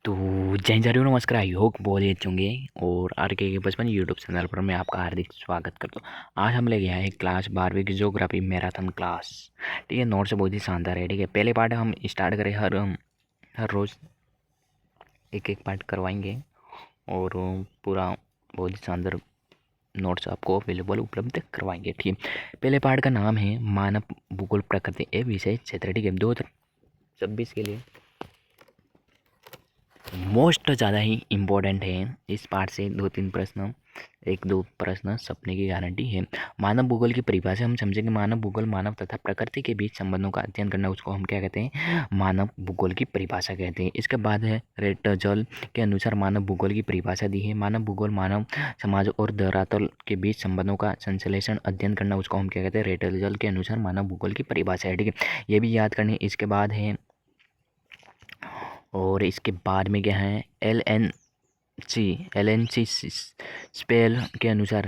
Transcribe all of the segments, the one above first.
तो जय जरूर नमस्कार। आई होप बहुत ही अच्छे होंगे। और आर के बचपन यूट्यूब चैनल पर मैं आपका हार्दिक स्वागत करता हूँ। आज हम ले गया है क्लास 12वीं की ज्योग्राफी मैराथन क्लास। ठीक है, नोट्स बहुत ही शानदार है। ठीक है, पहले पार्ट हम स्टार्ट करें। हर रोज़ एक एक पार्ट करवाएंगे और पूरा बहुत ही शानदार नोट्स आपको अवेलेबल उपलब्ध करवाएंगे। ठीक है, पहले पार्ट का नाम है मानव भूगोल प्रकृति ए विषय क्षेत्र। ठीक है, 2026 के लिए मोस्ट ज़्यादा ही इम्पोर्टेंट है। इस पार्ट से एक दो प्रश्न सपने की गारंटी है। मानव भूगोल की परिभाषा हम समझेंगे। मानव भूगोल मानव तथा प्रकृति के बीच संबंधों का अध्ययन करना, उसको हम क्या कहते हैं? मानव भूगोल की परिभाषा कहते हैं। इसके बाद है रेटजल के अनुसार मानव भूगोल की परिभाषा दी है। मानव भूगोल मानव समाज और धरातल के बीच संबंधों का संश्लेषण अध्ययन करना, उसको हम क्या कहते हैं? रेटजल के अनुसार मानव भूगोल की परिभाषा है। ठीक है, ये भी याद करनी। इसके बाद है और इसके बाद में क्या है? एल एन सी स्पेल के अनुसार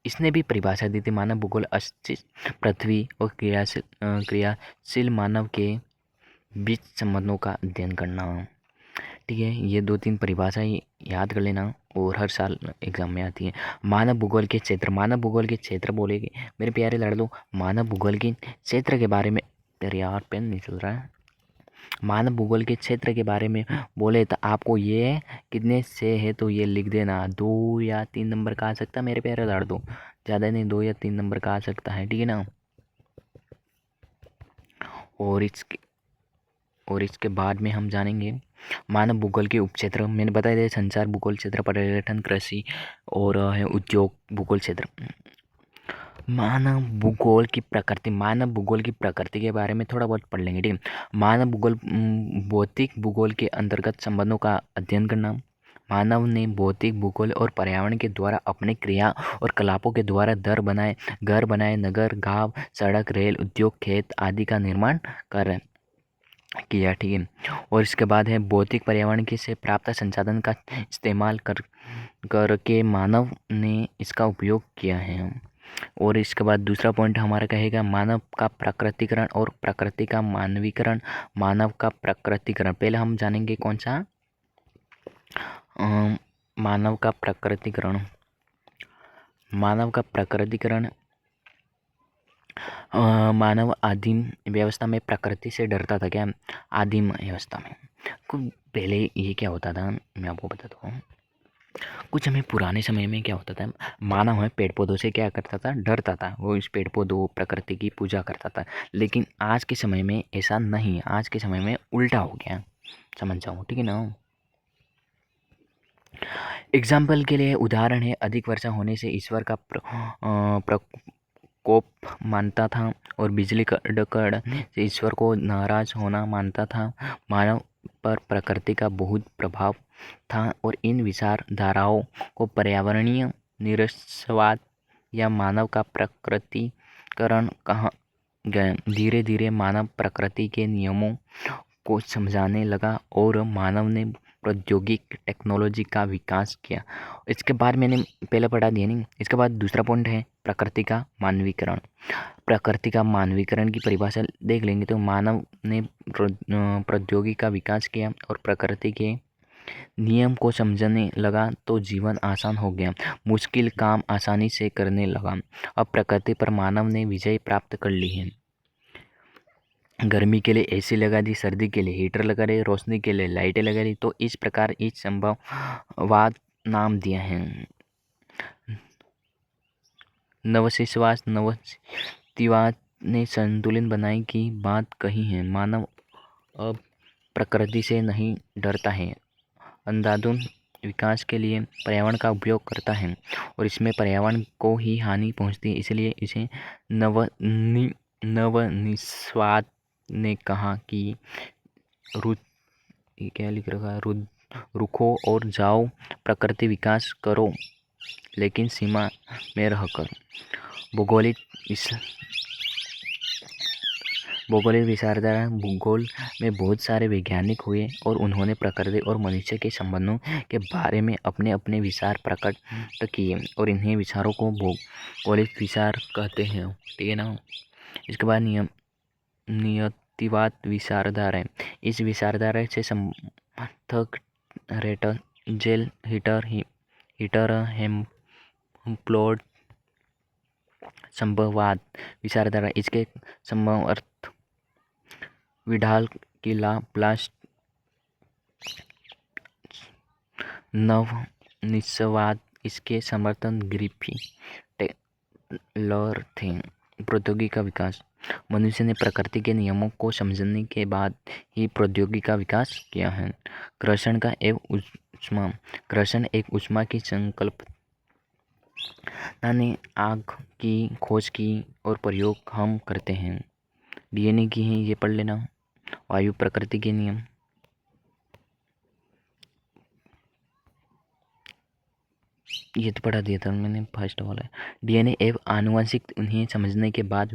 इसने भी परिभाषा दी थी। मानव भूगोल अस्तित्व पृथ्वी और क्रियाशील मानव के बीच संबंधों का अध्ययन करना। ठीक है, ये दो तीन परिभाषाएं याद कर लेना और हर साल एग्जाम में आती है। मानव भूगोल के क्षेत्र। मानव भूगोल के क्षेत्र बोलेगे मेरे प्यारे लड़कों, मानव भूगोल के क्षेत्र के बारे में। तेरे यार पेन नहीं चल रहा है। मानव भूगोल के क्षेत्र के बारे में बोले तो आपको ये कितने से है तो ये लिख देना। 2 या 3 नंबर का आ सकता है मेरे प्यारे लड़ दो, ज़्यादा नहीं, 2 या 3 नंबर का आ सकता है। ठीक है ना। और इसके बाद में हम जानेंगे मानव भूगोल के उपक्षेत्र। मैंने बताया था संचार भूगोल क्षेत्र, पर्यटन, कृषि और है उद्योग भूगोल क्षेत्र। मानव भूगोल की प्रकृति। मानव भूगोल की प्रकृति के बारे में थोड़ा बहुत पढ़ लेंगे। ठीक है, मानव भूगोल भौतिक भूगोल के अंतर्गत संबंधों का अध्ययन करना। मानव ने भौतिक भूगोल और पर्यावरण के द्वारा अपने क्रिया और कलापों के द्वारा घर बनाए, नगर, गांव, सड़क, रेल, उद्योग, खेत आदि का निर्माण किया। ठीक है, और इसके बाद है भौतिक पर्यावरण के से प्राप्त संसाधन का इस्तेमाल करके मानव ने इसका उपयोग किया है। और इसके बाद दूसरा पॉइंट हमारा कहेगा मानव का प्राकृतिकरण और प्रकृति का मानवीकरण। मानव का प्राकृतिकरण पहले हम जानेंगे कौन सा? मानव का प्राकृतिकरण। मानव का प्राकृतिकरण। मानव आदिम व्यवस्था में प्रकृति से डरता था। क्या? आदिम व्यवस्था में कुछ पहले ये क्या होता था मैं आपको बताता हूँ। कुछ हमें पुराने समय में क्या होता था, मानव है पेड़ पौधों से क्या करता था? डरता था। वो इस पेड़ पौधों प्रकृति की पूजा करता था। लेकिन आज के समय में ऐसा नहीं, आज के समय में उल्टा हो गया। समझ जाओ, ठीक है ना। एग्जाम्पल के लिए उदाहरण है, अधिक वर्षा होने से ईश्वर का प्रकोप मानता था और बिजली कड़कड़ से ईश्वर को नाराज होना मानता था। मानव पर प्रकृति का बहुत प्रभाव था और इन विचारधाराओं को पर्यावरणीय निरस्वाद या मानव का प्रकृतिकरण कहा गया। धीरे धीरे मानव प्रकृति के नियमों को समझाने लगा और मानव ने प्रौद्योगिक टेक्नोलॉजी का विकास किया। इसके बाद मैंने पहले पढ़ा दिया नहीं। इसके बाद दूसरा पॉइंट है प्रकृति का मानवीकरण। प्रकृति का मानवीकरण की परिभाषा देख लेंगे तो मानव ने प्रौद्योगिकी का विकास किया और प्रकृति के नियम को समझने लगा तो जीवन आसान हो गया, मुश्किल काम आसानी से करने लगा। अब प्रकृति पर मानव ने विजय प्राप्त कर ली है। गर्मी के लिए एसी लगा दी, सर्दी के लिए हीटर लगा रहे, रोशनी के लिए लाइटें लगा दी। तो इस प्रकार इस संभववाद नाम दिया है। नवतिवाद ने संतुलन बनाने की बात कही है। मानव अब प्रकृति से नहीं डरता है, अंधाधुंध विकास के लिए पर्यावरण का उपयोग करता है और इसमें पर्यावरण को ही हानि पहुंचती है। इसलिए इसे नवनिस्वाद ने कहा कि क्या लिख रखा है, रुको और जाओ, प्रकृति विकास करो लेकिन सीमा में रहकर। भौगोलिक विचारधारा। भूगोल में बहुत सारे वैज्ञानिक हुए और उन्होंने प्रकृति और मनुष्य के संबंधों के बारे में अपने अपने विचार प्रकट किए और इन्हीं विचारों को भौगोलिक विचार कहते हैं। ठीक है ना। इसके बाद नियतिवाद विचारधारा है। इस विचारधारा से समर्थक रेटर जेल हीटर हेम्प्लोड संभववाद विचारधारा इसके संभव अर्थ विडाल की लाप्लास्ट नवनिश्चयवाद इसके समर्थन ग्रिफी टेलर थे। प्रौद्योगिकी का विकास मनुष्य ने प्रकृति के नियमों को समझने के बाद ही प्रौद्योगिकी का विकास किया है। कृषण एक ऊष्मा की संकल्पना ने आग की खोज की और प्रयोग हम करते हैं। डीएनए की है, ये पढ़ लेना। वायु प्रकृति के नियम, ये तो पढ़ा दिया था मैंने फर्स्ट वाला। डीएनए एवं आनुवंशिक उन्हें समझने के बाद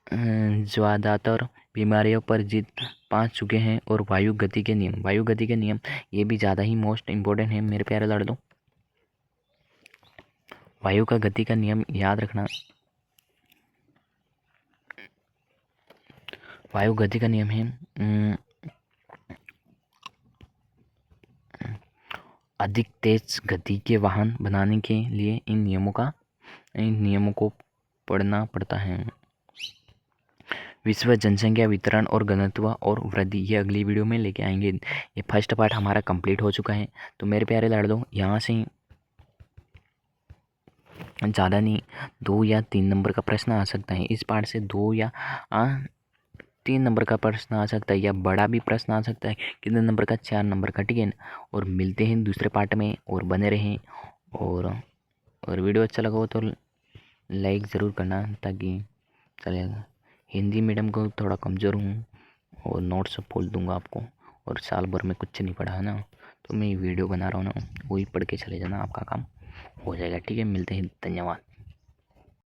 ज़्यादातर बीमारियों पर जीत पा चुके हैं। और वायु गति के नियम ये भी ज़्यादा ही मोस्ट इम्पोर्टेंट है मेरे प्यारे लड़कों। वायु का गति का नियम याद रखना। वायु गति का नियम है अधिक तेज गति के वाहन बनाने के लिए इन नियमों को पढ़ना पड़ता है। विश्व जनसंख्या वितरण और घनत्व और वृद्धि ये अगली वीडियो में लेके आएंगे। ये फर्स्ट पार्ट हमारा कंप्लीट हो चुका है। तो मेरे प्यारे लड़कों, यहाँ से ज़्यादा नहीं 2 या 3 नंबर का प्रश्न आ सकता है। इस पार्ट से 2 या 3 नंबर का प्रश्न आ सकता है, या बड़ा भी प्रश्न आ सकता है। कितने नंबर का? 4 नंबर का, ठीक है ना। और मिलते हैं दूसरे पार्ट में, और बने रहें। और वीडियो अच्छा लगा हो तो लाइक ज़रूर करना, ताकि चलेगा। हिंदी मीडियम को थोड़ा कमज़ोर हूँ और नोट्स बोल दूँगा आपको, और साल भर में कुछ नहीं पढ़ा है ना, तो मैं वीडियो बना रहा हूँ ना, वही पढ़ के चले जाना, आपका काम हो जाएगा, ठीक है। मिलते हैं, धन्यवाद।